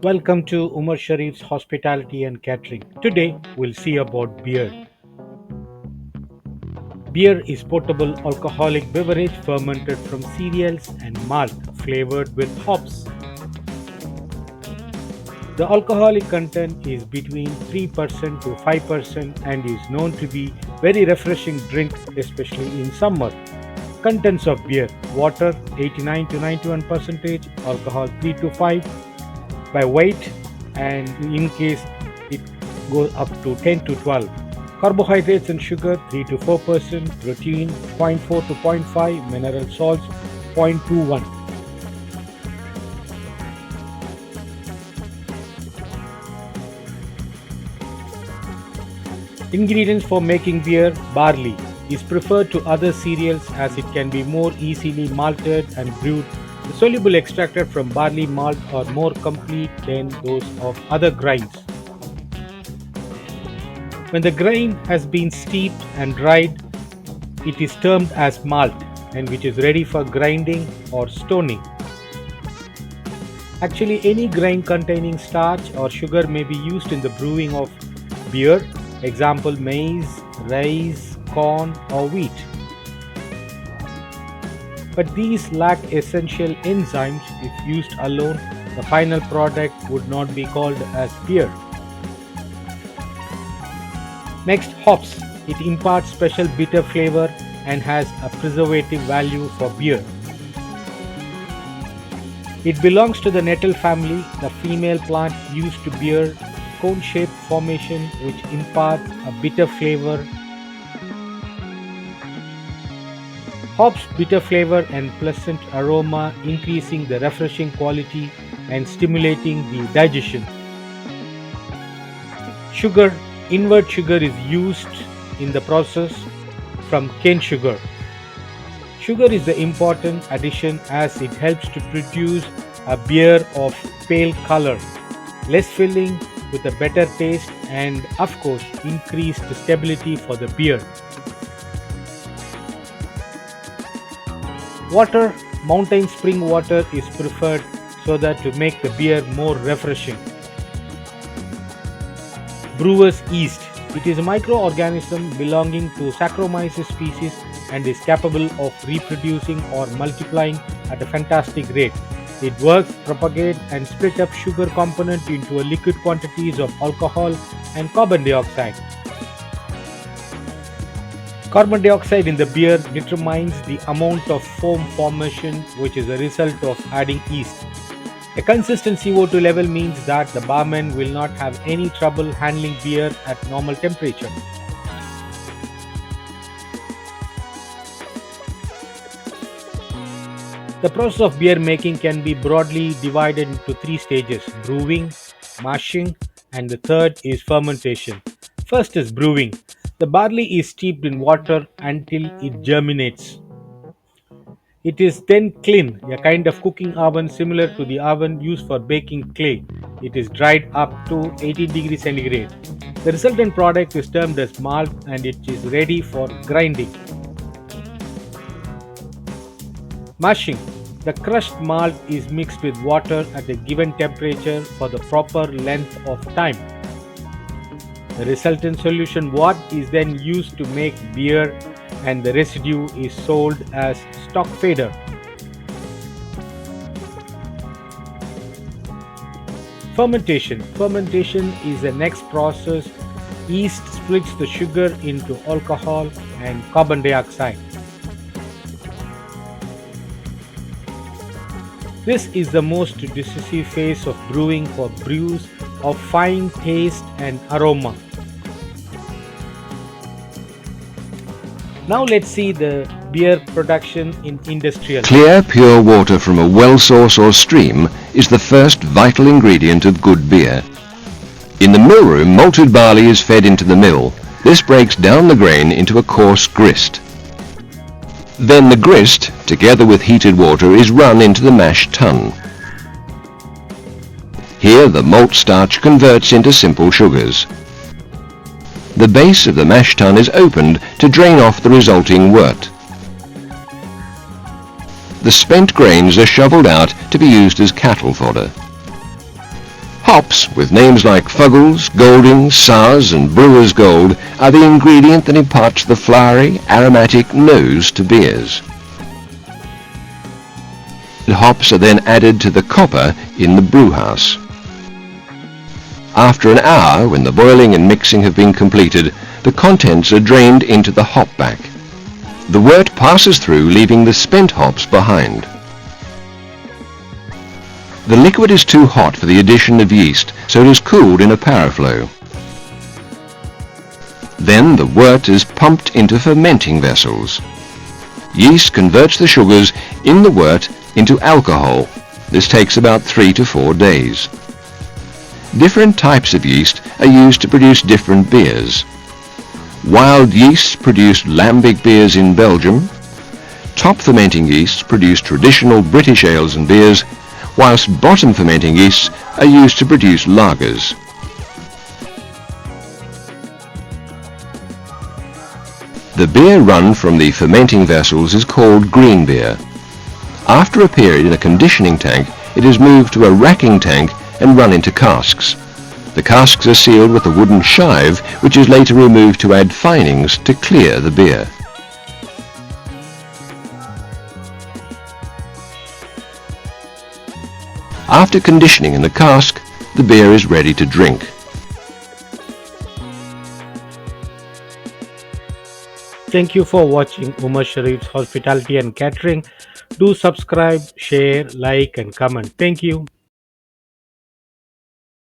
Welcome to Umar Sharif's Hospitality and Catering. Today we'll see about beer. Beer is potable alcoholic beverage fermented from cereals and malt, flavored with hops. The alcoholic content is between 3% to 5% and is known to be very refreshing drink, especially in summer. Contents of beer: water 89 to 91%, alcohol 3 to 5 by weight, and in case it goes up to 10 to 12. Carbohydrates and sugar 3 to 4%, protein 0.4 to 0.5, mineral salts 0.21. Ingredients for making beer: barley is preferred to other cereals as it can be more easily malted and brewed. The soluble extracted from barley malt are more complete than those of other grains. When the grain has been steeped and dried, it is termed as malt and which is ready for grinding or stoning. Actually, any grain containing starch or sugar may be used in the brewing of beer. Example: maize, rice, corn, or wheat. But these lack essential enzymes. If used alone, the final product would not be called as beer. Next, hops. It imparts special bitter flavor and has a preservative value for beer. It belongs to the nettle family, the female plant used to beer cone-shaped formation which imparts a bitter flavor. Hops bitter flavor and pleasant aroma, increasing the refreshing quality and stimulating the digestion. Sugar. Invert sugar is used in the process from cane sugar. Sugar is the important addition as it helps to produce a beer of pale color, less filling with a better taste, and of course increased stability for the beer. Water. Mountain spring water is preferred so that to make the beer more refreshing. Brewer's yeast. It is a microorganism belonging to Saccharomyces species and is capable of reproducing or multiplying at a fantastic rate. It works, propagate, and split up sugar component into a liquid quantities of alcohol and carbon dioxide. Carbon dioxide in the beer determines the amount of foam formation, which is a result of adding yeast. A consistent CO2 level means that the barman will not have any trouble handling beer at normal temperature. The process of beer making can be broadly divided into three stages: brewing, mashing, and the third is fermentation. First is brewing. The barley is steeped in water until it germinates. It is then kiln, a kind of cooking oven similar to the oven used for baking clay. It is dried up to 18 degrees centigrade. The resultant product is termed as malt and it is ready for grinding. Mashing. The crushed malt is mixed with water at a given temperature for the proper length of time. The resultant solution what is then used to make beer and the residue is sold as stock fader. Fermentation. Fermentation is the next process. Yeast splits the sugar into alcohol and carbon dioxide. This is the most decisive phase of brewing for brews of fine taste and aroma. Now let's see the beer production in industrial. Clear, pure water from a well source or stream is the first vital ingredient of good beer. In the mill room, malted barley is fed into the mill. This breaks down the grain into a coarse grist. Then the grist, together with heated water, is run into the mash tun. Here the malt starch converts into simple sugars. The base of the mash tun is opened to drain off the resulting wort. The spent grains are shoveled out to be used as cattle fodder. Hops, with names like Fuggles, Goldings, Sours and Brewer's Gold, are the ingredient that imparts the flowery, aromatic nose to beers. The hops are then added to the copper in the brewhouse. After an hour, when the boiling and mixing have been completed, the contents are drained into the hop back. The wort passes through, leaving the spent hops behind. The liquid is too hot for the addition of yeast, so it is cooled in a paraflow. Then the wort is pumped into fermenting vessels. Yeast converts the sugars in the wort into alcohol. This takes about 3 to 4 days. Different types of yeast are used to produce different beers. Wild yeasts produce lambic beers in Belgium. Top fermenting yeasts produce traditional British ales and beers, whilst bottom fermenting yeasts are used to produce lagers. The beer run from the fermenting vessels is called green beer. After a period in a conditioning tank, it is moved to a racking tank and run into casks. The casks are sealed with a wooden shive, which is later removed to add finings to clear the beer. After conditioning in the cask, the beer is ready to drink. Thank you for watching Umar Sharif's Hospitality and Catering. Do subscribe, share, like and comment. Thank you.